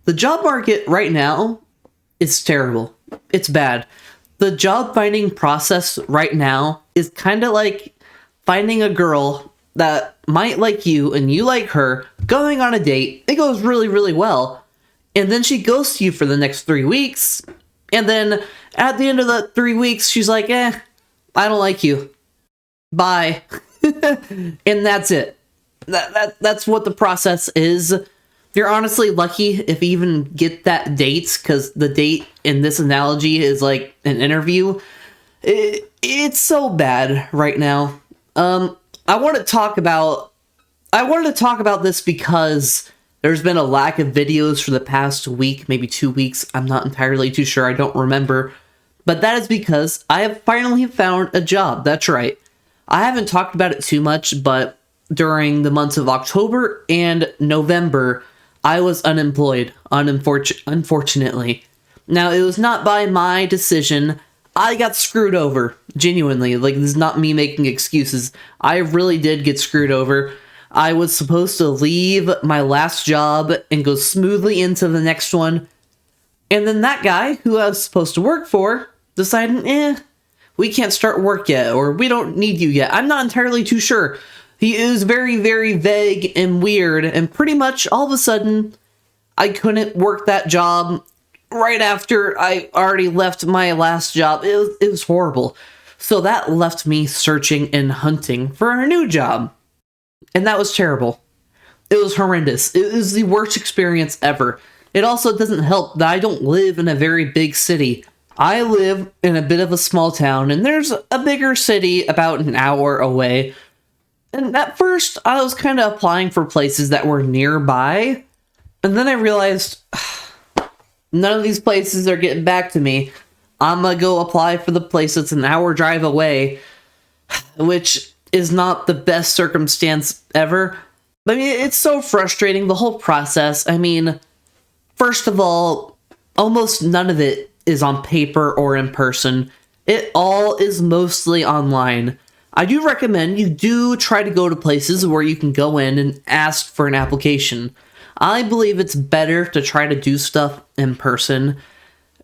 The job market right now is terrible. It's bad. The job finding process right now is kind of like finding a girl that might like you and you like her, going on a date. It goes really, really well. And then she ghosts you for the next 3 weeks. And then at the end of the 3 weeks, she's like, I don't like you. Bye. And that's it. That's what the process is. You're honestly lucky if you even get that date, because the date in this analogy is like an interview. It's so bad right now. I wanted to talk about this because there's been a lack of videos for the past week, maybe 2 weeks. I'm not entirely too sure. I don't remember. But that is because I have finally found a job. That's right. I haven't talked about it too much, but during the months of October and November, I was unemployed, unfortunately. Now, it was not by my decision. I got screwed over, genuinely. Like, this is not me making excuses. I really did get screwed over. I was supposed to leave my last job and go smoothly into the next one. And then that guy, who I was supposed to work for, decided, we can't start work yet, or we don't need you yet. I'm not entirely too sure. He is very, very vague and weird, and pretty much all of a sudden, I couldn't work that job right after I already left my last job. It was horrible. So that left me searching and hunting for a new job. And that was terrible. It was horrendous. It was the worst experience ever. It also doesn't help that I don't live in a very big city. I live in a bit of a small town, and there's a bigger city about an hour away. And at first, I was kind of applying for places that were nearby. And then I realized, none of these places are getting back to me. I'm gonna go apply for the place that's an hour drive away, which is not the best circumstance ever. I mean, it's so frustrating, the whole process. I mean, first of all, almost none of it is on paper or in person. It all is mostly online. I do recommend you do try to go to places where you can go in and ask for an application. I believe it's better to try to do stuff in person.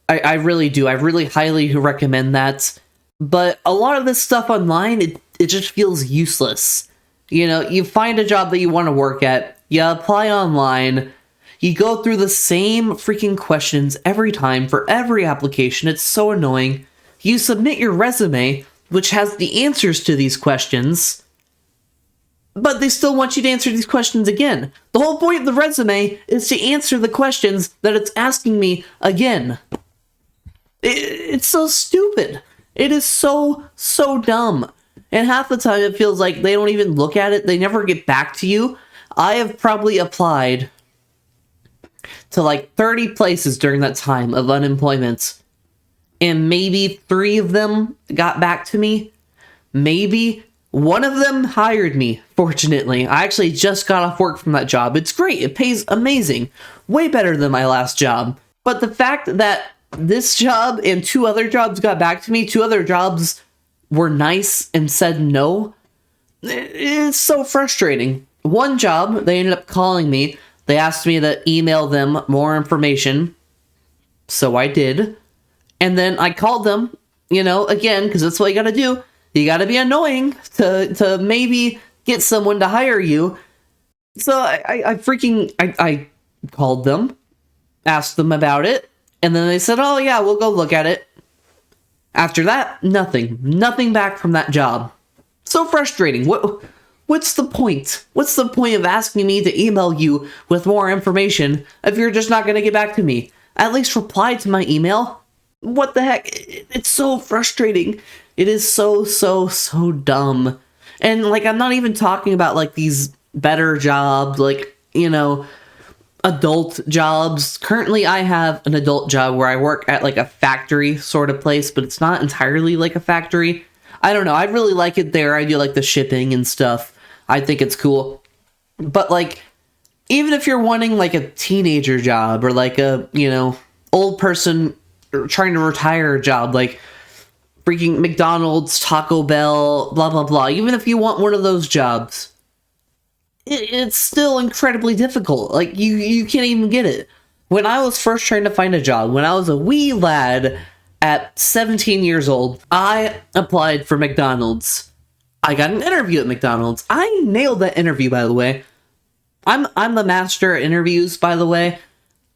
I really do. I really highly recommend that. But a lot of this stuff online, it just feels useless. You know, you find a job that you want to work at, you apply online, you go through the same freaking questions every time for every application. It's so annoying. You submit your resume, which has the answers to these questions, but they still want you to answer these questions again. The whole point of the resume is to answer the questions that it's asking me again. It's so stupid. It is so dumb. And half the time it feels like they don't even look at it. They never get back to you. I have probably applied to like 30 places during that time of unemployment. And maybe 3 of them got back to me. Maybe one of them hired me, fortunately. I actually just got off work from that job. It's great. It pays amazing. Way better than my last job. But the fact that this job and 2 other jobs got back to me, 2 other jobs were nice and said no, it's so frustrating. One job, they ended up calling me. They asked me to email them more information. So I did. And then I called them, again, because that's what you gotta do. You gotta be annoying to maybe get someone to hire you. So I called them, asked them about it, and then they said, oh yeah, we'll go look at it. After that, nothing back from that job. So frustrating. What's the point? What's the point of asking me to email you with more information if you're just not gonna get back to me? At least reply to my email. What the heck? It's so frustrating. It is so dumb. And, I'm not even talking about, these better jobs, adult jobs. Currently, I have an adult job where I work at, a factory sort of place, but it's not entirely like a factory. I don't know. I really like it there. I do like the shipping and stuff. I think it's cool. But, even if you're wanting, a teenager job or, a, old person trying to retire job, freaking McDonald's, Taco Bell, blah, blah, blah. Even if you want one of those jobs, it's still incredibly difficult. You can't even get it. When I was first trying to find a job, when I was a wee lad at 17 years old, I applied for McDonald's. I got an interview at McDonald's. I nailed that interview, by the way. I'm the master at interviews, by the way,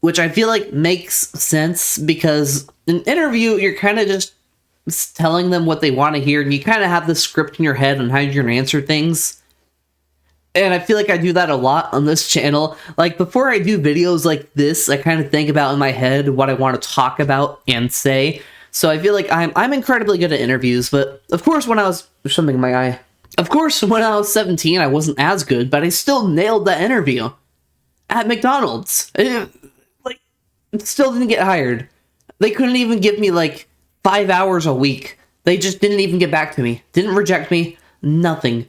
which I feel like makes sense because in an interview, you're kind of just telling them what they want to hear, and you kind of have the script in your head on how you're going to answer things. And I feel like I do that a lot on this channel. Like, before I do videos like this, I kind of think about in my head what I want to talk about and say. So I feel like I'm incredibly good at interviews, but of course when I was... There's something in my eye. Of course, when I was 17, I wasn't as good, but I still nailed that interview at McDonald's. It still didn't get hired. They couldn't even give me, 5 hours a week. They just didn't even get back to me. Didn't reject me. Nothing.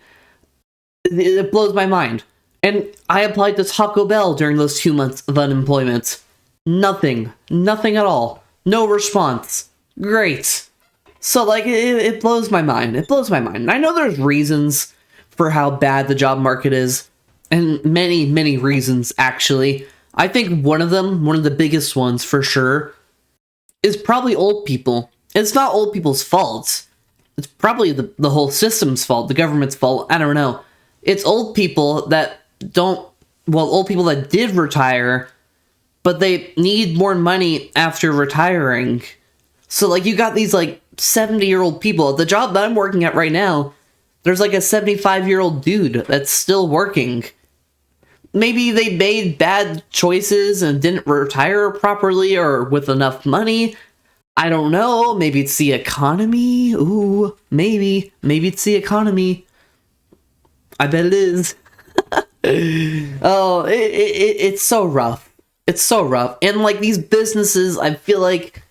It blows my mind. And I applied to Taco Bell during those 2 months of unemployment. Nothing. Nothing at all. No response. Great. So, it blows my mind. It blows my mind. And I know there's reasons for how bad the job market is. And many, many reasons, actually. I think one of the biggest ones, for sure, is probably old people. It's not old people's fault. It's probably the whole system's fault, the government's fault. I don't know. It's old people that old people that did retire, but they need more money after retiring. So, you got these, 70-year-old people. The job that I'm working at right now, there's, a 75-year-old dude that's still working. Maybe they made bad choices and didn't retire properly or with enough money. I don't know. Maybe it's the economy. Ooh, maybe. Maybe it's the economy. I bet it is. Oh, it's so rough. It's so rough. And these businesses, I feel like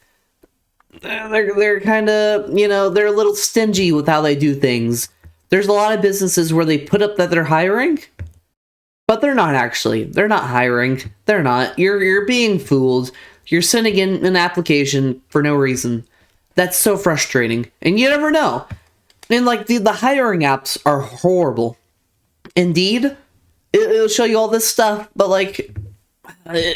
they're kind of, they're a little stingy with how they do things. There's a lot of businesses where they put up that they're hiring, but they're not actually. They're not hiring. They're not. You're being fooled. You're sending in an application for no reason. That's so frustrating. And you never know. And the hiring apps are horrible. Indeed, it'll show you all this stuff, but I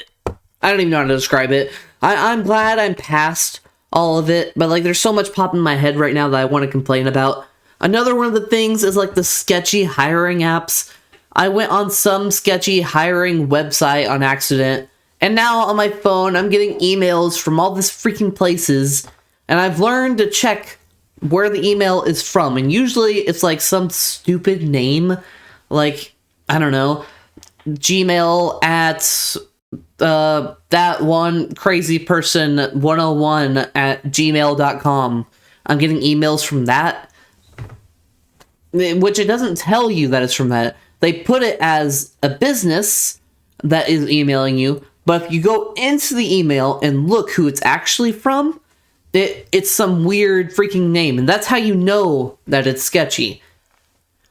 don't even know how to describe it. I'm glad I'm past all of it, but there's so much popping in my head right now that I want to complain about. Another one of the things is the sketchy hiring apps. I went on some sketchy hiring website on accident, and now on my phone I'm getting emails from all these freaking places, and I've learned to check where the email is from, and usually it's some stupid name. I don't know, Gmail at that one crazy person 101 at gmail.com. I'm getting emails from that, which it doesn't tell you that it's from that. They put it as a business that is emailing you, but if you go into the email and look who it's actually from, it's some weird freaking name, and that's how you know that it's sketchy.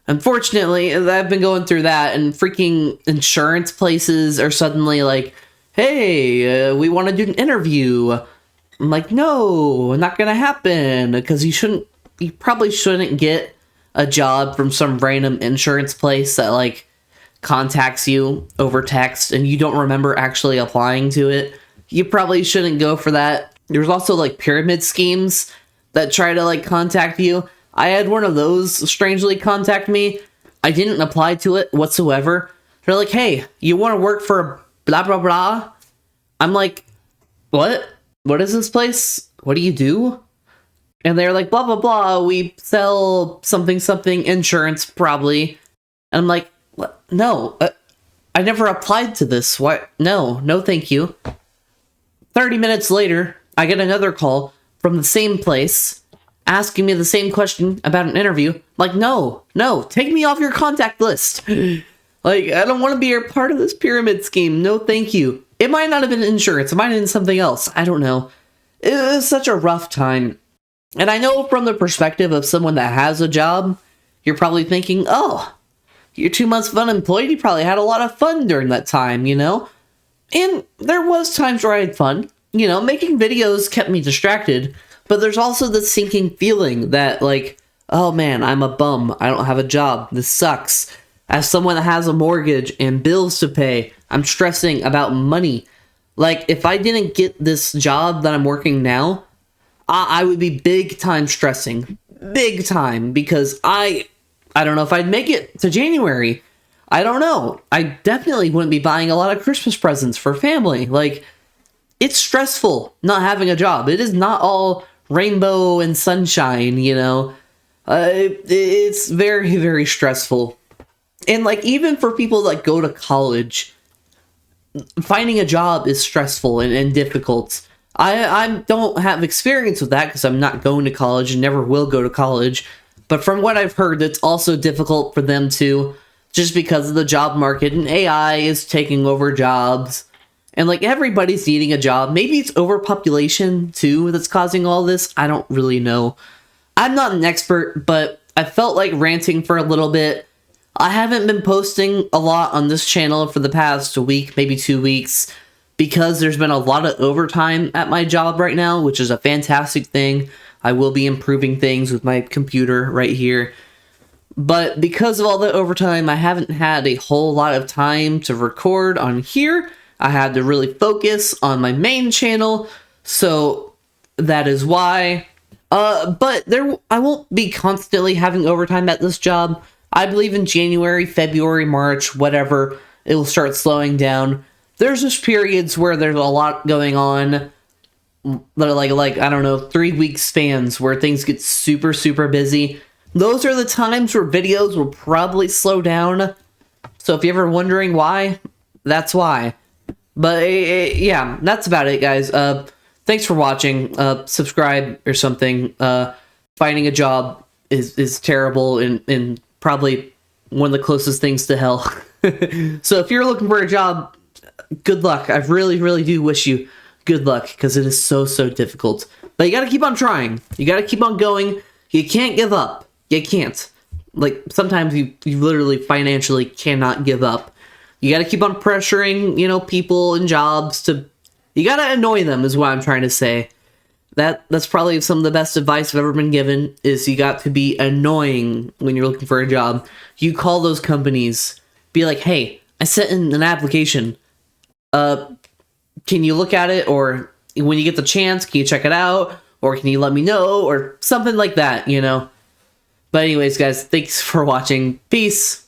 Unfortunately, I've been going through that, and freaking insurance places are suddenly hey, we want to do an interview. I'm no, not gonna happen, because you probably shouldn't get a job from some random insurance place that contacts you over text and you don't remember actually applying to it. You probably shouldn't go for that. There's also pyramid schemes that try to contact you. I had one of those strangely contact me. I didn't apply to it whatsoever. They're hey, you want to work for blah blah blah? I'm what? What is this place? What do you do? And they're blah blah blah, we sell something something insurance probably. And I'm what? No, I never applied to this. What? No thank you. 30 minutes later, I get another call from the same place asking me the same question about an interview. No, take me off your contact list. I don't want to be a part of this pyramid scheme. No thank you. It might not have been insurance. It might have been something else. I don't know. It was such a rough time. And I know from the perspective of someone that has a job, you're probably thinking, oh, you're 2 months of unemployed. You probably had a lot of fun during that time, And there was times where I had fun. Making videos kept me distracted. But there's also the sinking feeling that, oh man, I'm a bum. I don't have a job. This sucks. As someone that has a mortgage and bills to pay, I'm stressing about money. Like, if I didn't get this job that I'm working now, I would be big time stressing. Big time. Because I don't know if I'd make it to January. I don't know. I definitely wouldn't be buying a lot of Christmas presents for family. Like, it's stressful not having a job. It is not all rainbow and sunshine, you know. It's very, very stressful. And, like, even for people that go to college, finding a job is stressful and difficult. I don't have experience with that because I'm not going to college and never will go to college. But from what I've heard, it's also difficult for them too, just because of the job market and AI is taking over jobs. And like everybody's needing a job. Maybe it's overpopulation too that's causing all this. I don't really know. I'm not an expert, but I felt like ranting for a little bit. I haven't been posting a lot on this channel for the past week, maybe 2 weeks, because there's been a lot of overtime at my job right now, which is a fantastic thing. I will be improving things with my computer right here. But because of all the overtime, I haven't had a whole lot of time to record on here. I had to really focus on my main channel, so that is why. But I won't be constantly having overtime at this job. I believe in January, February, March, whatever, it will start slowing down. There's just periods where there's a lot going on, like I don't know, 3 week spans where things get super, super busy. Those are the times where videos will probably slow down. So if you're ever wondering why, that's why. But yeah, that's about it, guys. Thanks for watching. Subscribe or something. Finding a job is terrible and probably one of the closest things to hell. So if you're looking for a job, good luck. I really, really do wish you good luck because it is so, so difficult. But you got to keep on trying. You got to keep on going. You can't give up. You can't. Like, sometimes you literally financially cannot give up. You got to keep on pressuring, you know, people and jobs to... You got to annoy them is what I'm trying to say. That's probably some of the best advice I've ever been given, is you got to be annoying when you're looking for a job. You call those companies, be like, hey, I sent in an application. Can you look at it? Or when you get the chance, can you check it out? Or can you let me know? Or something like that, you know? But anyways, guys, thanks for watching. Peace.